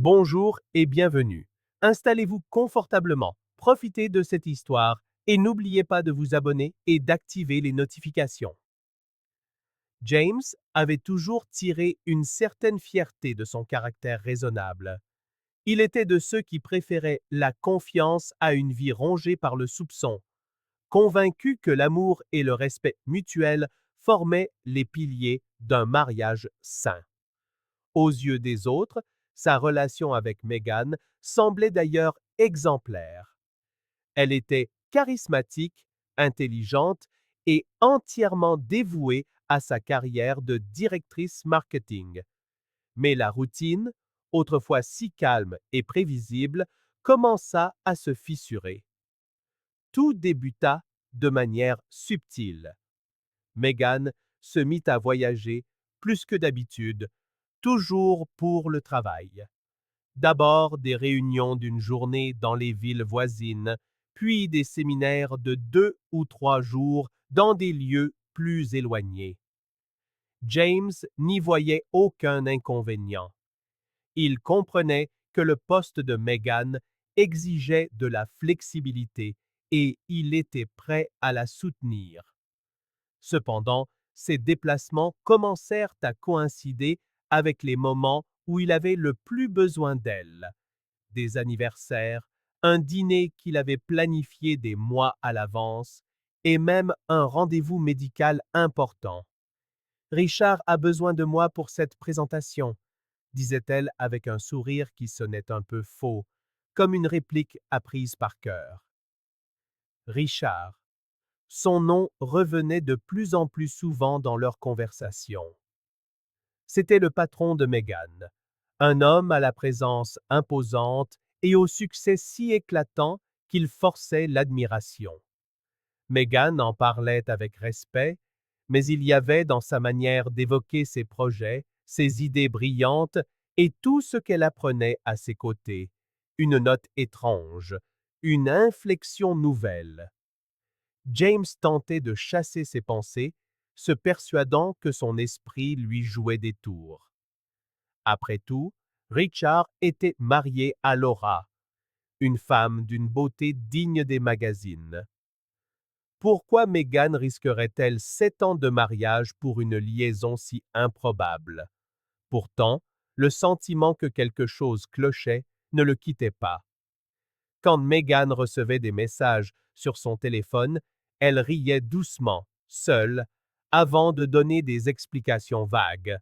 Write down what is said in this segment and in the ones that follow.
Bonjour et bienvenue. Installez-vous confortablement, profitez de cette histoire et n'oubliez pas de vous abonner et d'activer les notifications. James avait toujours tiré une certaine fierté de son caractère raisonnable. Il était de ceux qui préféraient la confiance à une vie rongée par le soupçon, convaincu que l'amour et le respect mutuel formaient les piliers d'un mariage sain. Aux yeux des autres, sa relation avec Meghan semblait d'ailleurs exemplaire. Elle était charismatique, intelligente et entièrement dévouée à sa carrière de directrice marketing. Mais la routine, autrefois si calme et prévisible, commença à se fissurer. Tout débuta de manière subtile. Meghan se mit à voyager plus que d'habitude, toujours pour le travail. D'abord des réunions d'une journée dans les villes voisines, puis des séminaires de 2 ou 3 jours dans des lieux plus éloignés. James n'y voyait aucun inconvénient. Il comprenait que le poste de Meghan exigeait de la flexibilité et il était prêt à la soutenir. Cependant, ses déplacements commencèrent à coïncider avec les moments où il avait le plus besoin d'elle. Des anniversaires, un dîner qu'il avait planifié des mois à l'avance, et même un rendez-vous médical important. Richard a besoin de moi pour cette présentation, disait-elle avec un sourire qui sonnait un peu faux, comme une réplique apprise par cœur. Richard. Son nom revenait de plus en plus souvent dans leur conversation. C'était le patron de Meghan, un homme à la présence imposante et au succès si éclatant qu'il forçait l'admiration. Meghan en parlait avec respect, mais il y avait dans sa manière d'évoquer ses projets, ses idées brillantes et tout ce qu'elle apprenait à ses côtés, une note étrange, une inflexion nouvelle. James tentait de chasser ses pensées, se persuadant que son esprit lui jouait des tours. Après tout, Richard était marié à Laura, une femme d'une beauté digne des magazines. Pourquoi Meghan risquerait-elle 7 ans de mariage pour une liaison si improbable? Pourtant, le sentiment que quelque chose clochait ne le quittait pas. Quand Meghan recevait des messages sur son téléphone, elle riait doucement, seule, avant de donner des explications vagues.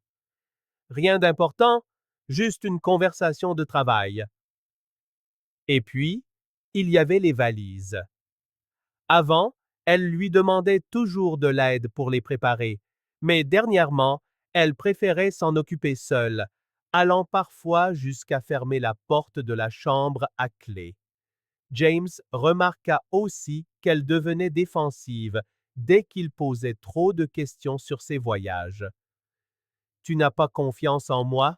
Rien d'important, juste une conversation de travail. Et puis, il y avait les valises. Avant, elle lui demandait toujours de l'aide pour les préparer, mais dernièrement, elle préférait s'en occuper seule, allant parfois jusqu'à fermer la porte de la chambre à clé. James remarqua aussi qu'elle devenait défensive dès qu'il posait trop de questions sur ses voyages. Tu n'as pas confiance en moi?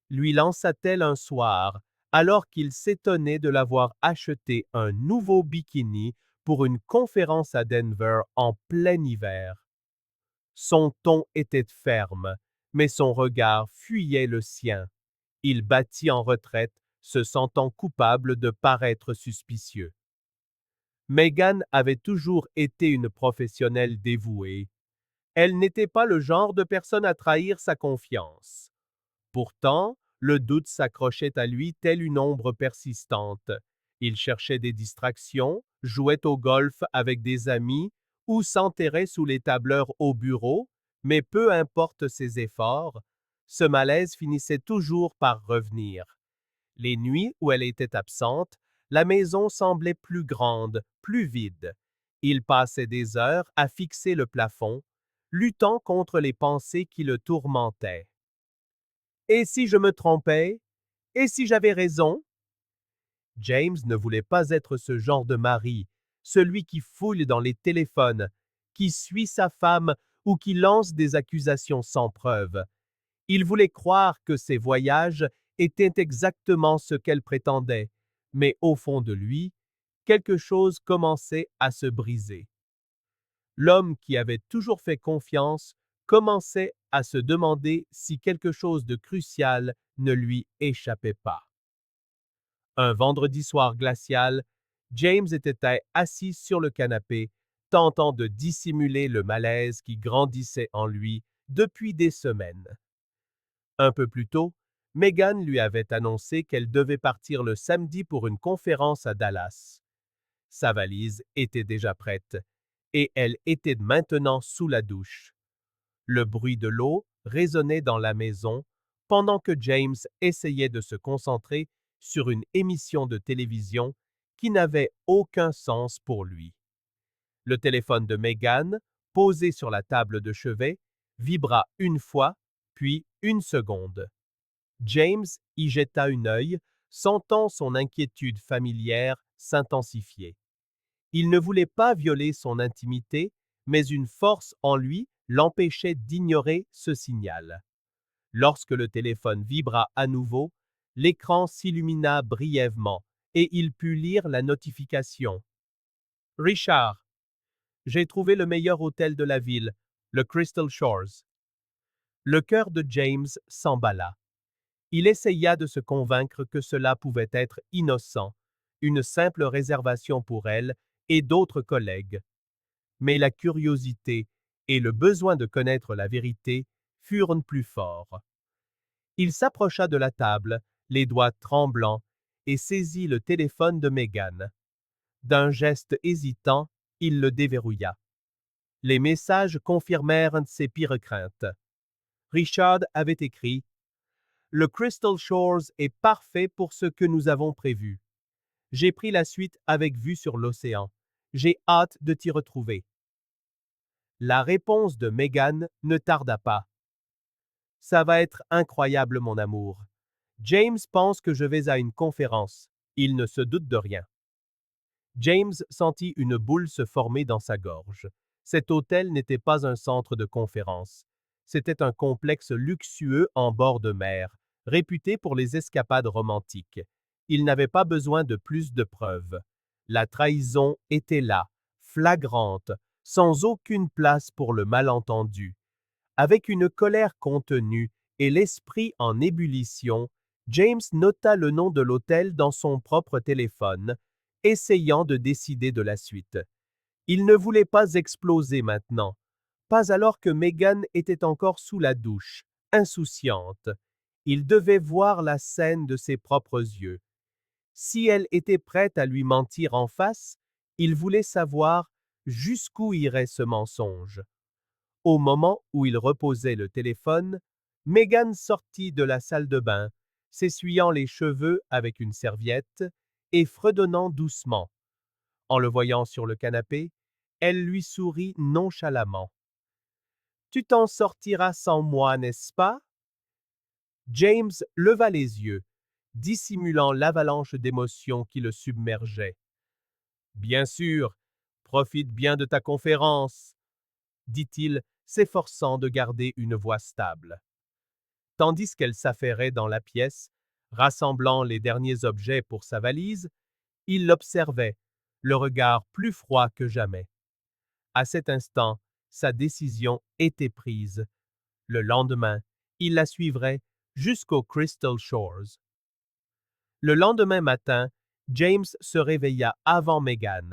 Lui lança-t-elle un soir, alors qu'il s'étonnait de l'avoir acheté un nouveau bikini pour une conférence à Denver en plein hiver. Son ton était ferme, mais son regard fuyait le sien. Il battit en retraite, se sentant coupable de paraître suspicieux. Meghan avait toujours été une professionnelle dévouée. Elle n'était pas le genre de personne à trahir sa confiance. Pourtant, le doute s'accrochait à lui telle une ombre persistante. Il cherchait des distractions, jouait au golf avec des amis ou s'enterrait sous les tableurs au bureau, mais peu importe ses efforts, ce malaise finissait toujours par revenir. Les nuits où elle était absente, la maison semblait plus grande, plus vide. Il passait des heures à fixer le plafond, luttant contre les pensées qui le tourmentaient. Et si je me trompais? Et si j'avais raison? James ne voulait pas être ce genre de mari, celui qui fouille dans les téléphones, qui suit sa femme ou qui lance des accusations sans preuve. Il voulait croire que ses voyages étaient exactement ce qu'elle prétendait, mais au fond de lui, quelque chose commençait à se briser. L'homme qui avait toujours fait confiance commençait à se demander si quelque chose de crucial ne lui échappait pas. Un vendredi soir glacial, James était assis sur le canapé, tentant de dissimuler le malaise qui grandissait en lui depuis des semaines. Un peu plus tôt, Meghan lui avait annoncé qu'elle devait partir le samedi pour une conférence à Dallas. Sa valise était déjà prête, et elle était maintenant sous la douche. Le bruit de l'eau résonnait dans la maison pendant que James essayait de se concentrer sur une émission de télévision qui n'avait aucun sens pour lui. Le téléphone de Meghan, posé sur la table de chevet, vibra une fois, puis une seconde. James y jeta un œil, sentant son inquiétude familière s'intensifier. Il ne voulait pas violer son intimité, mais une force en lui l'empêchait d'ignorer ce signal. Lorsque le téléphone vibra à nouveau, l'écran s'illumina brièvement et il put lire la notification. « Richard, j'ai trouvé le meilleur hôtel de la ville, le Crystal Shores. » Le cœur de James s'emballa. Il essaya de se convaincre que cela pouvait être innocent, une simple réservation pour elle et d'autres collègues. Mais la curiosité et le besoin de connaître la vérité furent plus forts. Il s'approcha de la table, les doigts tremblants, et saisit le téléphone de Meghan. D'un geste hésitant, il le déverrouilla. Les messages confirmèrent ses pires craintes. Richard avait écrit « Le Crystal Shores est parfait pour ce que nous avons prévu. J'ai pris la suite avec vue sur l'océan. J'ai hâte de t'y retrouver. » La réponse de Meghan ne tarda pas. « Ça va être incroyable, mon amour. James pense que je vais à une conférence. Il ne se doute de rien. » James sentit une boule se former dans sa gorge. Cet hôtel n'était pas un centre de conférence. C'était un complexe luxueux en bord de mer, réputé pour les escapades romantiques. Il n'avait pas besoin de plus de preuves. La trahison était là, flagrante, sans aucune place pour le malentendu. Avec une colère contenue et l'esprit en ébullition, James nota le nom de l'hôtel dans son propre téléphone, essayant de décider de la suite. Il ne voulait pas exploser maintenant, pas alors que Meghan était encore sous la douche, insouciante. Il devait voir la scène de ses propres yeux. Si elle était prête à lui mentir en face, il voulait savoir jusqu'où irait ce mensonge. Au moment où il reposait le téléphone, Meghan sortit de la salle de bain, s'essuyant les cheveux avec une serviette et fredonnant doucement. En le voyant sur le canapé, elle lui sourit nonchalamment. « Tu t'en sortiras sans moi, n'est-ce pas? » James leva les yeux, dissimulant l'avalanche d'émotions qui le submergeait. « Bien sûr, profite bien de ta conférence, » dit-il, s'efforçant de garder une voix stable. Tandis qu'elle s'affairait dans la pièce, rassemblant les derniers objets pour sa valise, il l'observait, le regard plus froid que jamais. À cet instant, sa décision était prise. Le lendemain, il la suivrait jusqu'au Crystal Shores. Le lendemain matin, James se réveilla avant Meghan.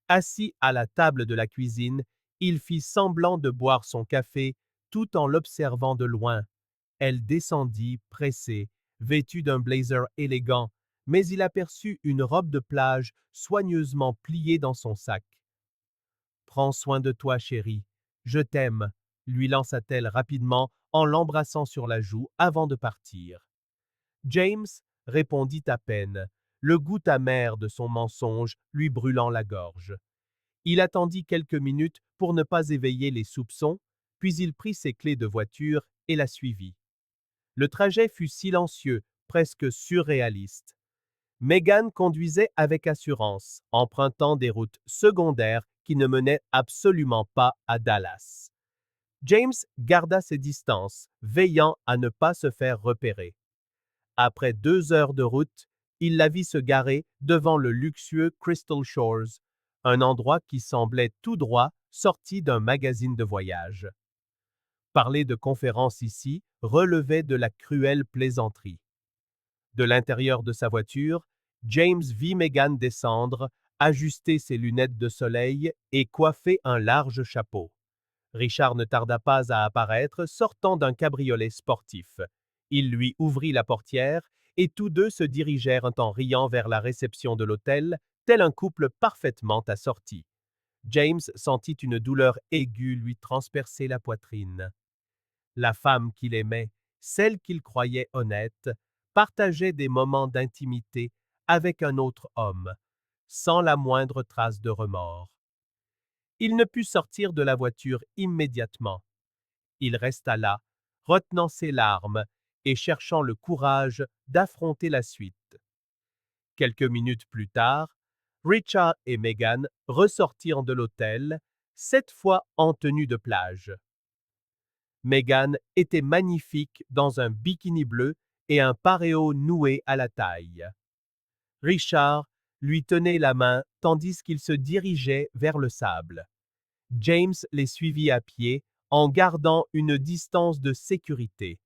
Assis à la table de la cuisine, il fit semblant de boire son café tout en l'observant de loin. Elle descendit, pressée, vêtue d'un blazer élégant, mais il aperçut une robe de plage soigneusement pliée dans son sac. « Prends soin de toi, chérie. Je t'aime, » lui lança-t-elle rapidement en l'embrassant sur la joue avant de partir. James répondit à peine, le goût amer de son mensonge lui brûlant la gorge. Il attendit quelques minutes pour ne pas éveiller les soupçons, puis il prit ses clés de voiture et la suivit. Le trajet fut silencieux, presque surréaliste. Meghan conduisait avec assurance, empruntant des routes secondaires qui ne menaient absolument pas à Dallas. James garda ses distances, veillant à ne pas se faire repérer. Après 2 heures de route, il la vit se garer devant le luxueux Crystal Shores, un endroit qui semblait tout droit sorti d'un magazine de voyage. Parler de conférence ici relevait de la cruelle plaisanterie. De l'intérieur de sa voiture, James vit Meghan descendre, ajuster ses lunettes de soleil et coiffer un large chapeau. Richard ne tarda pas à apparaître, sortant d'un cabriolet sportif. Il lui ouvrit la portière et tous deux se dirigèrent en riant vers la réception de l'hôtel, tel un couple parfaitement assorti. James sentit une douleur aiguë lui transpercer la poitrine. La femme qu'il aimait, celle qu'il croyait honnête, partageait des moments d'intimité avec un autre homme, sans la moindre trace de remords. Il ne put sortir de la voiture immédiatement. Il resta là, retenant ses larmes et cherchant le courage d'affronter la suite. Quelques minutes plus tard, Richard et Meghan ressortirent de l'hôtel, cette fois en tenue de plage. Meghan était magnifique dans un bikini bleu et un paréo noué à la taille. Richard lui tenait la main tandis qu'ils se dirigeaient vers le sable. James les suivit à pied en gardant une distance de sécurité.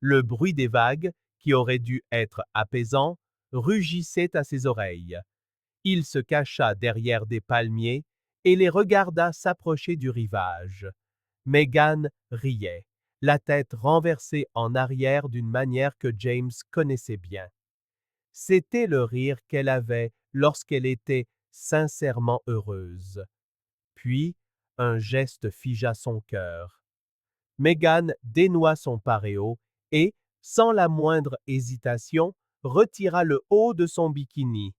Le bruit des vagues, qui aurait dû être apaisant, rugissait à ses oreilles. Il se cacha derrière des palmiers et les regarda s'approcher du rivage. Meghan riait, la tête renversée en arrière d'une manière que James connaissait bien. C'était le rire qu'elle avait lorsqu'elle était sincèrement heureuse. Puis, un geste figea son cœur. Meghan dénoua son paréo et, sans la moindre hésitation, retira le haut de son bikini.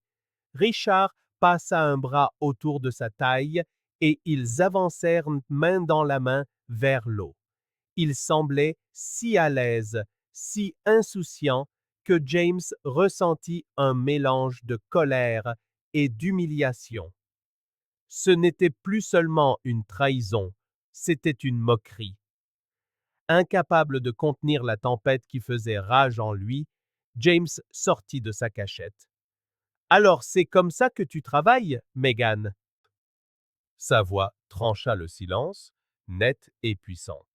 Richard passa un bras autour de sa taille et ils avancèrent main dans la main vers l'eau. Ils semblaient si à l'aise, si insouciants, que James ressentit un mélange de colère et d'humiliation. Ce n'était plus seulement une trahison, c'était une moquerie. Incapable de contenir la tempête qui faisait rage en lui, James sortit de sa cachette. « Alors c'est comme ça que tu travailles, Meghan ?» Sa voix trancha le silence, nette et puissante.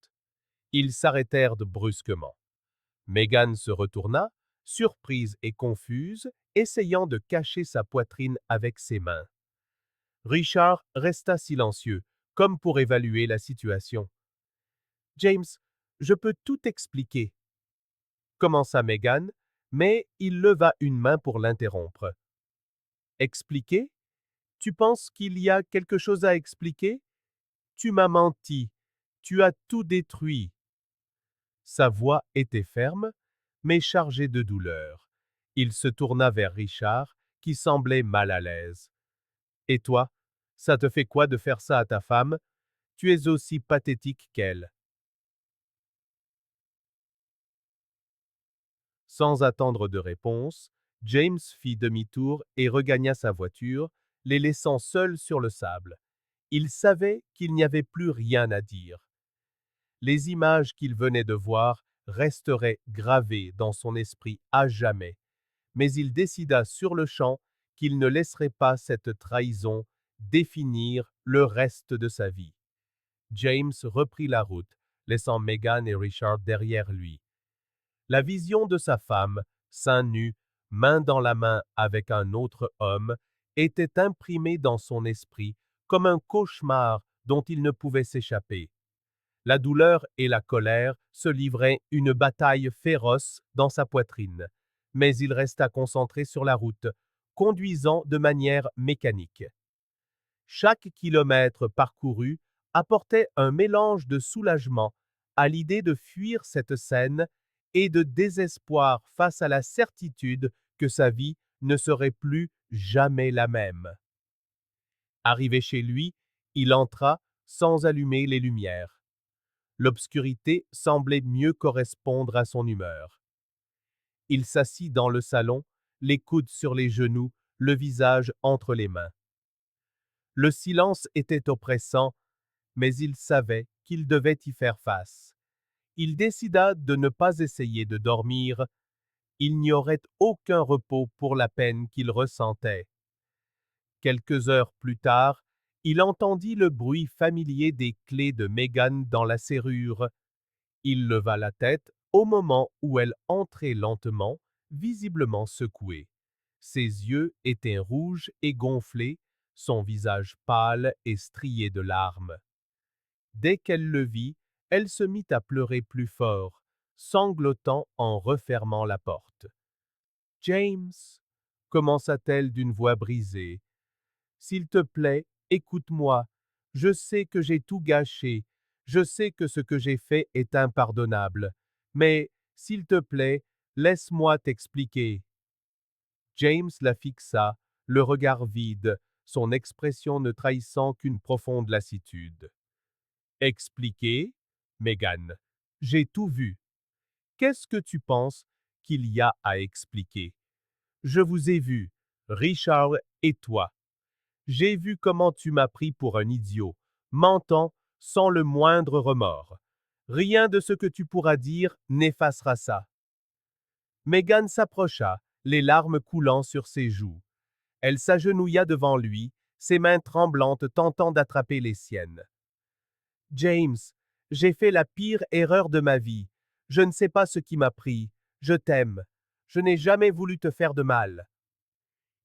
Ils s'arrêtèrent brusquement. Meghan se retourna, surprise et confuse, essayant de cacher sa poitrine avec ses mains. Richard resta silencieux, comme pour évaluer la situation. « James, je peux tout expliquer, » commença Meghan, mais il leva une main pour l'interrompre. « Expliquer? Tu penses qu'il y a quelque chose à expliquer? Tu m'as menti, tu as tout détruit. » Sa voix était ferme, mais chargée de douleur. Il se tourna vers Richard, qui semblait mal à l'aise. « Et toi, ça te fait quoi de faire ça à ta femme? Tu es aussi pathétique qu'elle. » Sans attendre de réponse, James fit demi-tour et regagna sa voiture, les laissant seuls sur le sable. Il savait qu'il n'y avait plus rien à dire. Les images qu'il venait de voir resteraient gravées dans son esprit à jamais, mais il décida sur-le-champ qu'il ne laisserait pas cette trahison définir le reste de sa vie. James reprit la route, laissant Meghan et Richard derrière lui. La vision de sa femme, seins nus, main dans la main avec un autre homme, était imprimée dans son esprit comme un cauchemar dont il ne pouvait s'échapper. La douleur et la colère se livraient une bataille féroce dans sa poitrine, mais il resta concentré sur la route, conduisant de manière mécanique. Chaque kilomètre parcouru apportait un mélange de soulagement à l'idée de fuir cette scène et de désespoir face à la certitude que sa vie ne serait plus jamais la même. Arrivé chez lui, il entra sans allumer les lumières. L'obscurité semblait mieux correspondre à son humeur. Il s'assit dans le salon, les coudes sur les genoux, le visage entre les mains. Le silence était oppressant, mais il savait qu'il devait y faire face. Il décida de ne pas essayer de dormir. Il n'y aurait aucun repos pour la peine qu'il ressentait. Quelques heures plus tard, il entendit le bruit familier des clés de Meghan dans la serrure Il leva la tête au moment où elle entrait lentement, visiblement secouée. Ses yeux étaient rouges et gonflés, son visage pâle et strié de larmes. Dès qu'elle le vit, elle se mit à pleurer plus fort, sanglotant en refermant la porte. James, commença-t-elle d'une voix brisée, s'il te plaît, écoute-moi. Je sais que j'ai tout gâché. Je sais que ce que j'ai fait est impardonnable. Mais, s'il te plaît, laisse-moi t'expliquer. James la fixa, le regard vide, son expression ne trahissant qu'une profonde lassitude. Expliquer, Megan. J'ai tout vu. Qu'est-ce que tu penses qu'il y a à expliquer? Je vous ai vu, Richard et toi. J'ai vu comment tu m'as pris pour un idiot, mentant sans le moindre remords. Rien de ce que tu pourras dire n'effacera ça. Megan s'approcha, les larmes coulant sur ses joues. Elle s'agenouilla devant lui, ses mains tremblantes tentant d'attraper les siennes. James, j'ai fait la pire erreur de ma vie. Je ne sais pas ce qui m'a pris. Je t'aime. Je n'ai jamais voulu te faire de mal.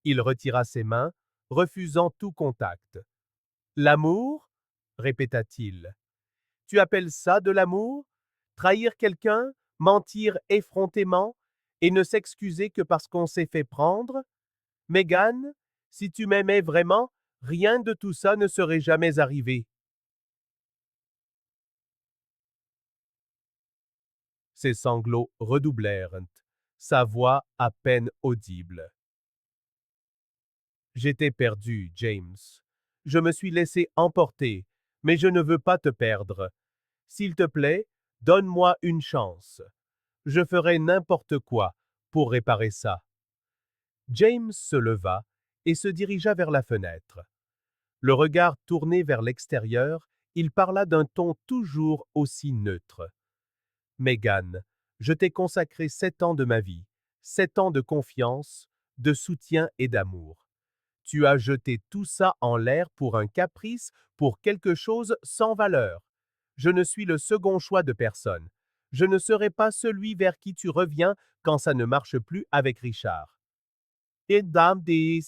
Il retira ses mains, refusant tout contact. L'amour? Répéta-t-il. Tu appelles ça de l'amour? Trahir quelqu'un, mentir effrontément, et ne s'excuser que parce qu'on s'est fait prendre? Megan, si tu m'aimais vraiment, rien de tout ça ne serait jamais arrivé. Ses sanglots redoublèrent, sa voix à peine audible. J'étais perdu, James. Je me suis laissé emporter, mais je ne veux pas te perdre. S'il te plaît, donne-moi une chance. Je ferai n'importe quoi pour réparer ça. James se leva et se dirigea vers la fenêtre. Le regard tourné vers l'extérieur, il parla d'un ton toujours aussi neutre. Megan, je t'ai consacré 7 ans de ma vie, 7 ans de confiance, de soutien et d'amour. Tu as jeté tout ça en l'air pour un caprice, pour quelque chose sans valeur. Je ne suis le second choix de personne. Je ne serai pas celui vers qui tu reviens quand ça ne marche plus avec Richard. Et dame des...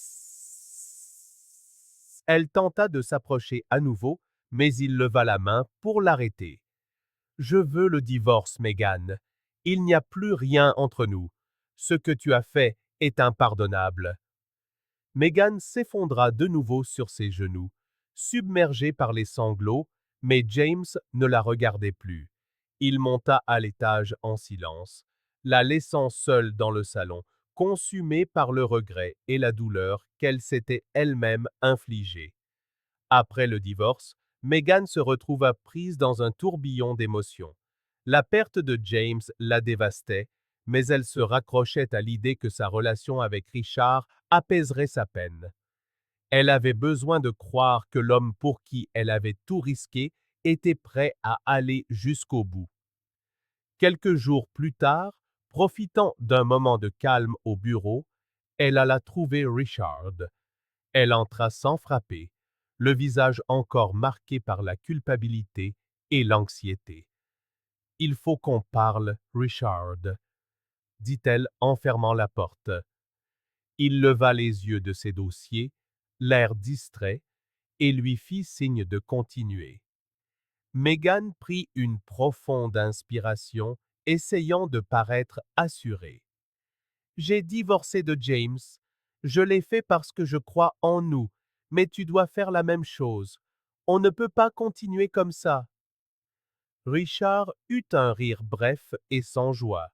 Elle tenta de s'approcher à nouveau, mais il leva la main pour l'arrêter. Je veux le divorce, Megan. Il n'y a plus rien entre nous. Ce que tu as fait est impardonnable. Megan s'effondra de nouveau sur ses genoux, submergée par les sanglots, mais James ne la regardait plus. Il monta à l'étage en silence, la laissant seule dans le salon, consumée par le regret et la douleur qu'elle s'était elle-même infligée. Après le divorce, Megan se retrouva prise dans un tourbillon d'émotions. La perte de James la dévastait, mais elle se raccrochait à l'idée que sa relation avec Richard apaiserait sa peine. Elle avait besoin de croire que l'homme pour qui elle avait tout risqué était prêt à aller jusqu'au bout. Quelques jours plus tard, profitant d'un moment de calme au bureau, elle alla trouver Richard. Elle entra sans frapper, le visage encore marqué par la culpabilité et l'anxiété. Il faut qu'on parle, Richard, dit-elle en fermant la porte. Il leva les yeux de ses dossiers, l'air distrait, et lui fit signe de continuer. Megan prit une profonde inspiration, essayant de paraître assurée. J'ai divorcé de James. Je l'ai fait parce que je crois en nous, mais tu dois faire la même chose. On ne peut pas continuer comme ça. Richard eut un rire bref et sans joie,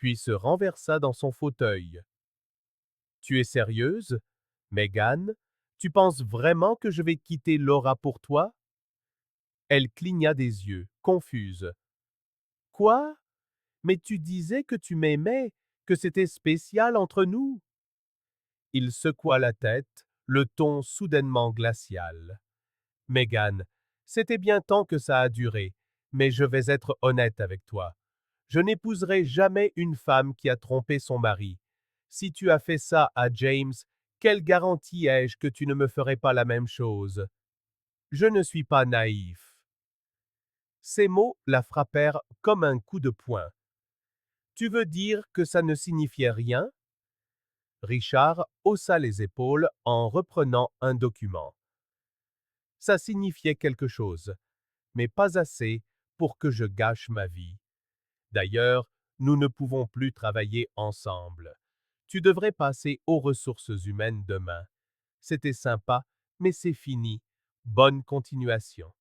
puis se renversa dans son fauteuil. Tu es sérieuse, Megan? Tu penses vraiment que je vais quitter Laura pour toi? Elle cligna des yeux, confuse. Quoi? Mais tu disais que tu m'aimais, que c'était spécial entre nous. Il secoua la tête, le ton soudainement glacial. Megan, c'était bien temps que ça a duré, mais je vais être honnête avec toi. Je n'épouserai jamais une femme qui a trompé son mari. Si tu as fait ça à James, quelle garantie ai-je que tu ne me ferais pas la même chose? Je ne suis pas naïf. Ces mots la frappèrent comme un coup de poing. Tu veux dire que ça ne signifiait rien? Richard haussa les épaules en reprenant un document. Ça signifiait quelque chose, mais pas assez pour que je gâche ma vie. D'ailleurs, nous ne pouvons plus travailler ensemble. Tu devrais passer aux ressources humaines demain. C'était sympa, mais c'est fini. Bonne continuation.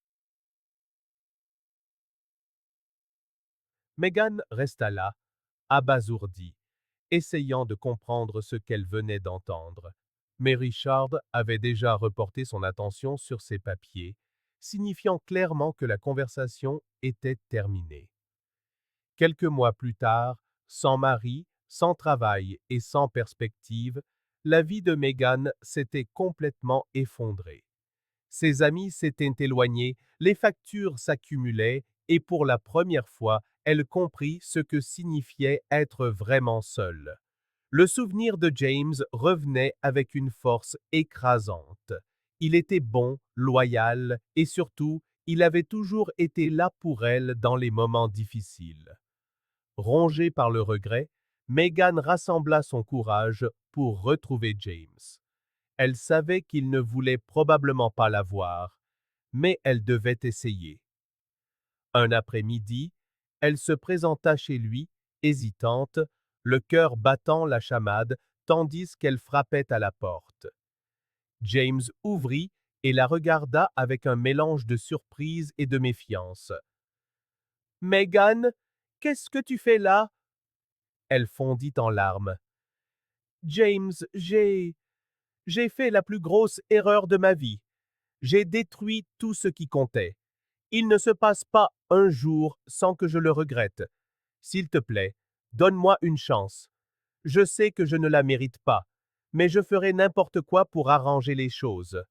Megan resta là, abasourdie, essayant de comprendre ce qu'elle venait d'entendre. Mais Richard avait déjà reporté son attention sur ses papiers, signifiant clairement que la conversation était terminée. Quelques mois plus tard, sans mari, sans travail et sans perspective, la vie de Megan s'était complètement effondrée. Ses amis s'étaient éloignés, les factures s'accumulaient et pour la première fois, elle comprit ce que signifiait être vraiment seule. Le souvenir de James revenait avec une force écrasante. Il était bon, loyal et surtout, il avait toujours été là pour elle dans les moments difficiles. Rongée par le regret, Megan rassembla son courage pour retrouver James. Elle savait qu'il ne voulait probablement pas la voir, mais elle devait essayer. Un après-midi, elle se présenta chez lui, hésitante, le cœur battant la chamade, tandis qu'elle frappait à la porte. James ouvrit et la regarda avec un mélange de surprise et de méfiance. « Megan, qu'est-ce que tu fais là? » Elle fondit en larmes. « James, j'ai fait la plus grosse erreur de ma vie. J'ai détruit tout ce qui comptait. Il ne se passe pas un jour sans que je le regrette. S'il te plaît, donne-moi une chance. Je sais que je ne la mérite pas, mais je ferai n'importe quoi pour arranger les choses. »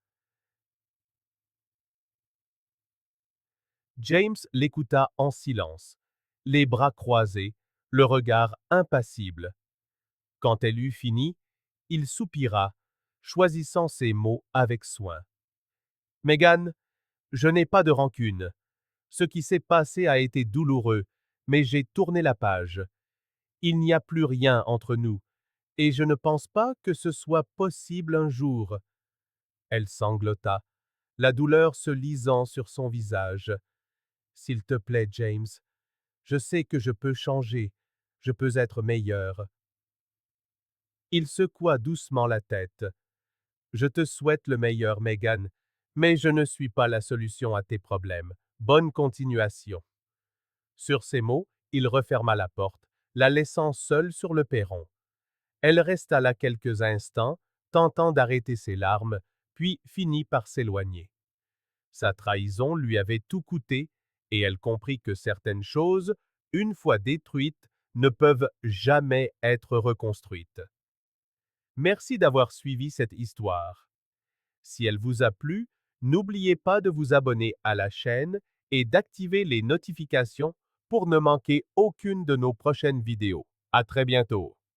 James l'écouta en silence, les bras croisés, le regard impassible. Quand elle eut fini, il soupira, choisissant ses mots avec soin. « Megan, je n'ai pas de rancune. Ce qui s'est passé a été douloureux, mais j'ai tourné la page. Il n'y a plus rien entre nous, et je ne pense pas que ce soit possible un jour. » Elle sanglota, la douleur se lisant sur son visage. « S'il te plaît, James, je sais que je peux changer, je peux être meilleur. » Il secoua doucement la tête. « Je te souhaite le meilleur, Megan, mais je ne suis pas la solution à tes problèmes. Bonne continuation. » Sur ces mots, il referma la porte, la laissant seule sur le perron. Elle resta là quelques instants, tentant d'arrêter ses larmes, puis finit par s'éloigner. Sa trahison lui avait tout coûté, et elle comprit que certaines choses, une fois détruites, ne peuvent jamais être reconstruites. Merci d'avoir suivi cette histoire. Si elle vous a plu, n'oubliez pas de vous abonner à la chaîne et d'activer les notifications pour ne manquer aucune de nos prochaines vidéos. À très bientôt.